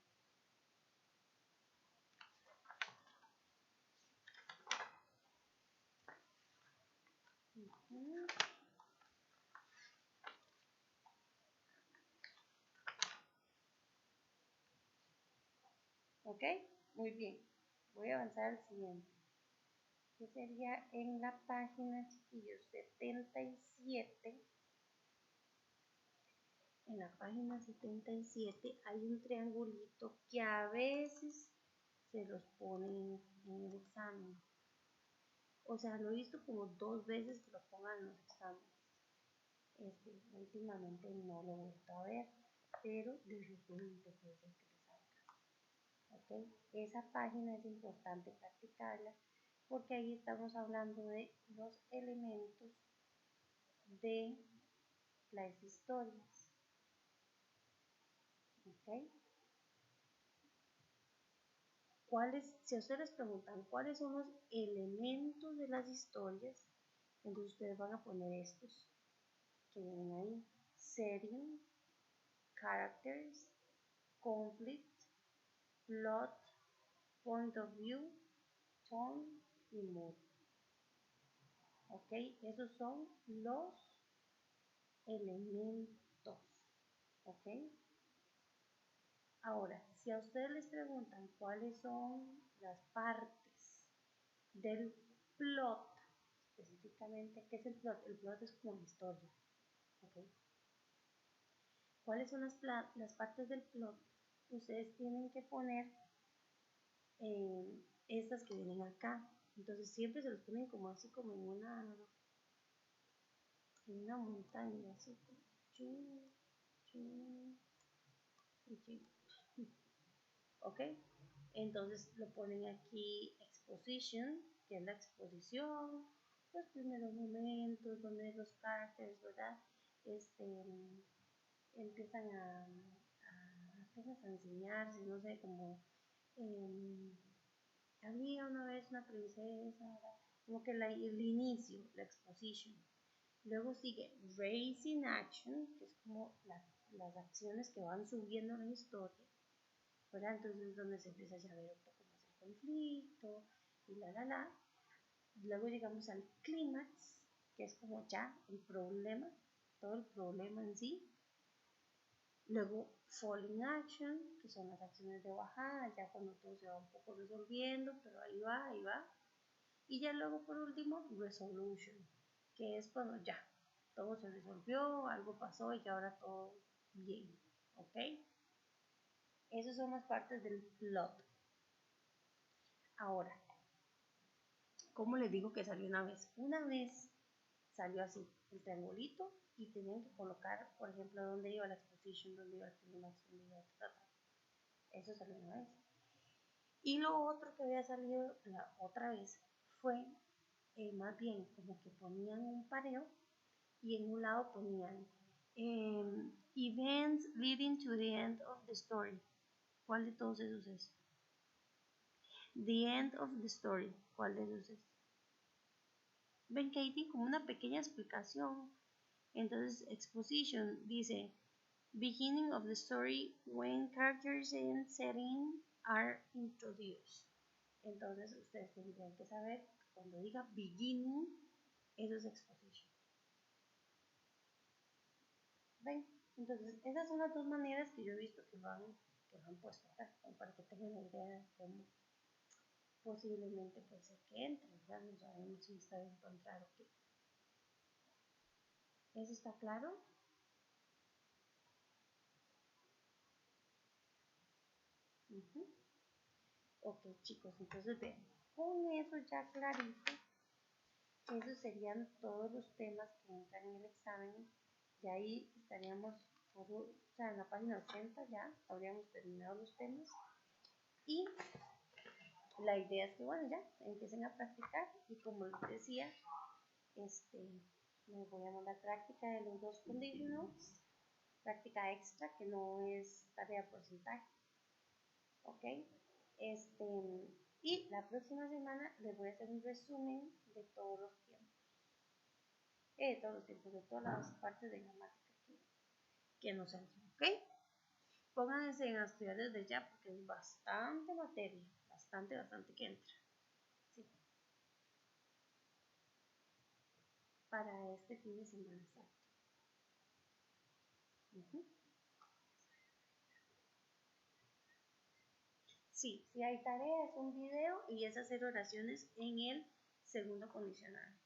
¿Ok? Muy bien. Voy a avanzar al siguiente. Que sería en la página, chiquillos, 77. En la página 77 hay un triangulito que a veces se los ponen en el examen. O sea, lo he visto como 2 veces que lo pongan en los exámenes. Últimamente no lo he vuelto a ver, pero de repente puede ser que les salga. ¿Okay? Esa página es importante practicarla porque ahí estamos hablando de los elementos de las historias. ¿Okay? Si a ustedes les preguntan cuáles son los elementos de las historias, entonces ustedes van a poner estos que vienen ahí: setting, characters, conflict, plot, point of view, tone y mood. Ok, esos son los elementos. Ok, ahora, si a ustedes les preguntan cuáles son las partes del plot, específicamente, ¿qué es el plot? El plot es como la historia. Okay. ¿Cuáles son las partes del plot? Ustedes tienen que poner estas que vienen acá. Entonces siempre se los ponen como así, como en una montaña, así como ok. Entonces lo ponen aquí exposition, que es la exposición, los primeros momentos donde los caracteres, ¿verdad? Empiezan a enseñarse, no sé, como había una vez una princesa, ¿verdad? Como que el inicio, la exposition. Luego sigue Raising Action, que es como las acciones que van subiendo en la historia, ¿verdad? Entonces es donde se empieza ya a ver un poco más el conflicto y la. Luego llegamos al clímax, que es como ya el problema, todo el problema en sí. Luego Falling Action, que son las acciones de bajada, ya cuando todo se va un poco resolviendo, pero ahí va, ahí va. Y ya luego por último Resolution, que es cuando ya todo se resolvió, algo pasó y ahora todo bien, ¿ok? Esas son las partes del plot. Ahora, ¿cómo les digo que salió una vez? Una vez salió así, el triangulito, y tenían que colocar, por ejemplo, dónde iba la exposition, dónde iba el clímax, dónde iba el tratado. Eso salió una vez. Y lo otro que había salido la otra vez fue, más bien, como que ponían un pareo y en un lado ponían events leading to the end of the story. ¿Cuál de todos esos es? The end of the story. ¿Cuál de esos es? Ven que ahí tiene como una pequeña explicación. Entonces, exposition dice beginning of the story when characters and setting are introduced. Entonces, ustedes tendrían que saber cuando diga beginning, eso es exposition. ¿Ven? Entonces, esas son las dos maneras que yo he visto que lo han puesto acá, para que tengan una idea de cómo posiblemente puede ser que entre, ¿verdad? No sabemos si está bien encontrar o qué. ¿Eso está claro? Ok, chicos, entonces vean, con eso ya clarito, esos serían todos los temas que entran en el examen. Y ahí estaríamos, o sea, en la página 80 ya habríamos terminado los temas. Y la idea es que, bueno, ya empiecen a practicar y como les decía, Les voy a mandar práctica de los dos conditionals, práctica extra que no es tarea porcentaje, ¿ok? Y la próxima semana les voy a hacer un resumen de todos los tiempos, de todas las partes de gramática que nos entran, ¿ok? Pónganse en estudiar desde ya porque es bastante materia, bastante que entra, ¿sí? Para este fin de semana, exacto. Sí, si hay tarea es un video y es hacer oraciones en el segundo condicional.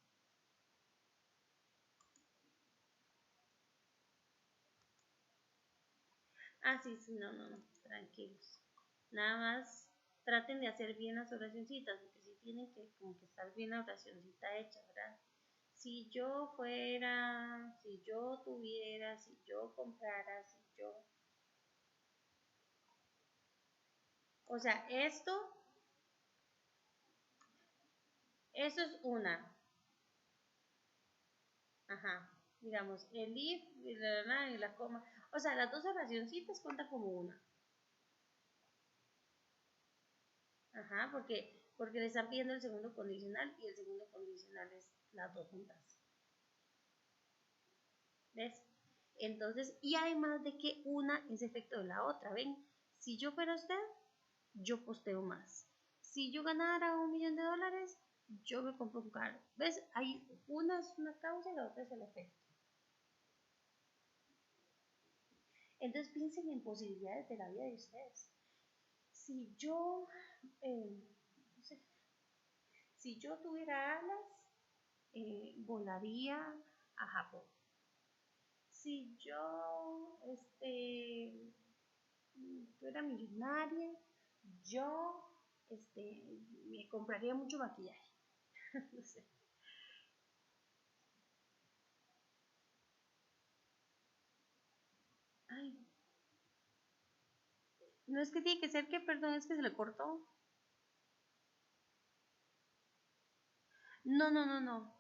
Ah, sí, sí, no, tranquilos. Nada más traten de hacer bien las oracioncitas, porque sí tienen que como que estar bien la oracioncita hecha, ¿verdad? Si yo fuera, si yo tuviera, si yo comprara, si yo... O sea, eso es una. Ajá. Digamos, el if y la coma. O sea, las dos oracioncitas cuentan como una. Ajá, porque le están pidiendo el segundo condicional y el segundo condicional es las dos juntas. ¿Ves? Entonces, y además de que una es efecto de la otra, ¿ven? Si yo fuera usted, yo posteo más. Si yo ganara $1.000.000, yo me compro un carro. ¿Ves? Hay una es una causa y la otra es el efecto. Entonces piensen en posibilidades de la vida de ustedes. Si yo, no sé, si yo tuviera alas, volaría a Japón. Si yo fuera millonaria, yo me compraría mucho maquillaje. No sé. Ay, no es que tiene que ser que, perdón, es que se le cortó. No.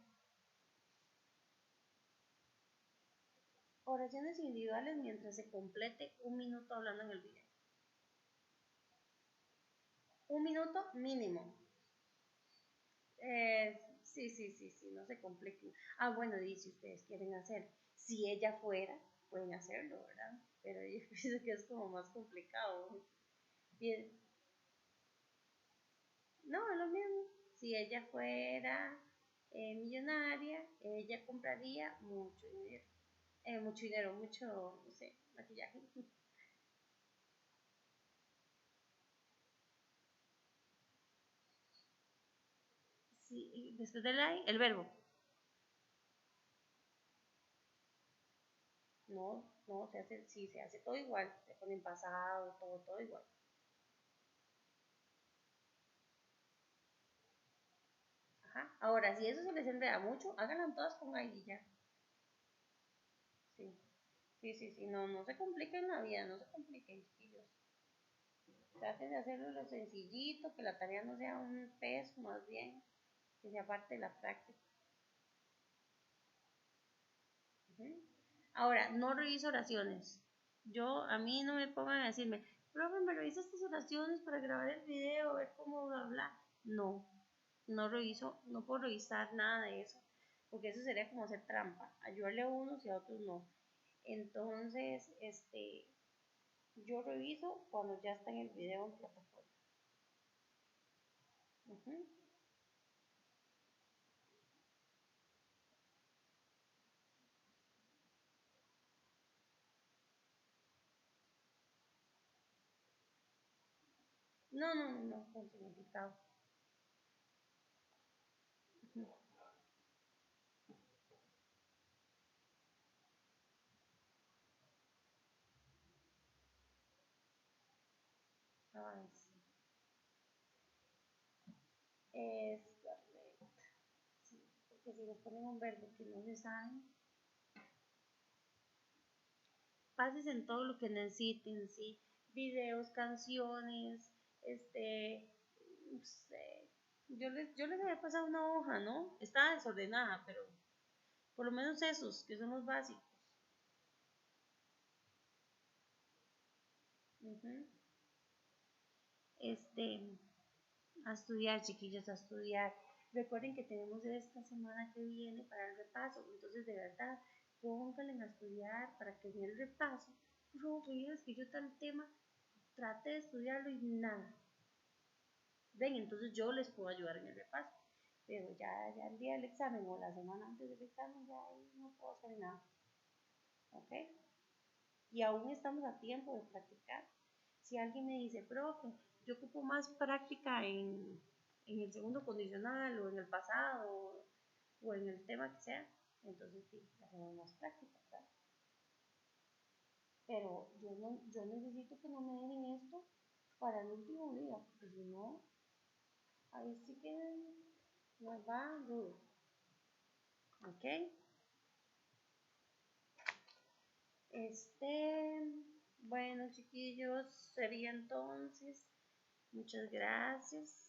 Oraciones individuales mientras se complete 1 minuto hablando en el video. 1 minuto mínimo. Sí, no se compliquen. Ah, bueno, y si ustedes quieren hacer, si ella fuera, pueden hacerlo, ¿verdad? Pero yo pienso que es como más complicado. Bien. No, es lo mismo. Si ella fuera millonaria, ella compraría mucho dinero, mucho, no sé, maquillaje. Sí, y después del I, el verbo. No, sí, se hace todo igual. Se ponen pasado, todo igual. Ajá. Ahora, si eso se les enreda mucho, háganlo todas con I y ya. Sí, sí, no se compliquen la vida, no se compliquen, chiquillos. Traten de hacerlo lo sencillito, que la tarea no sea un peso, más bien, que sea parte de la práctica. Ahora, no reviso oraciones. A mí no me pongan a decirme, profe, me revisa estas oraciones para grabar el video, ver cómo hablar. No reviso, no puedo revisar nada de eso, porque eso sería como hacer trampa. Ayudarle a unos y a otros no. Entonces, yo reviso cuando ya está en el video en plataforma. No, con significado. Ay, sí. Es correcto. Sí, porque si les ponen un verbo que no se sabe, pases en todo lo que necesiten, sí, videos, canciones, no sé. Yo les había pasado una hoja, ¿no? Estaba desordenada, pero Por lo menos esos, que son los básicos. A estudiar, chiquillos, a estudiar. Recuerden que tenemos esta semana que viene para el repaso, entonces de verdad, pónganle a estudiar para que en el repaso, no es que yo tal tema trate de estudiarlo y nada. Ven, entonces yo les puedo ayudar en el repaso, pero ya el día del examen o la semana antes del examen ya ahí no puedo hacer nada. ¿Ok? Y aún estamos a tiempo de practicar. Si alguien me dice, profe, yo ocupo más práctica en el segundo condicional o en el pasado o en el tema que sea, entonces sí, hacemos más práctica, ¿verdad? Pero yo necesito que no me dejen esto para el último día, porque si no, ahí sí que nos va duro. ¿Ok? Bueno, chiquillos, sería entonces. Muchas gracias.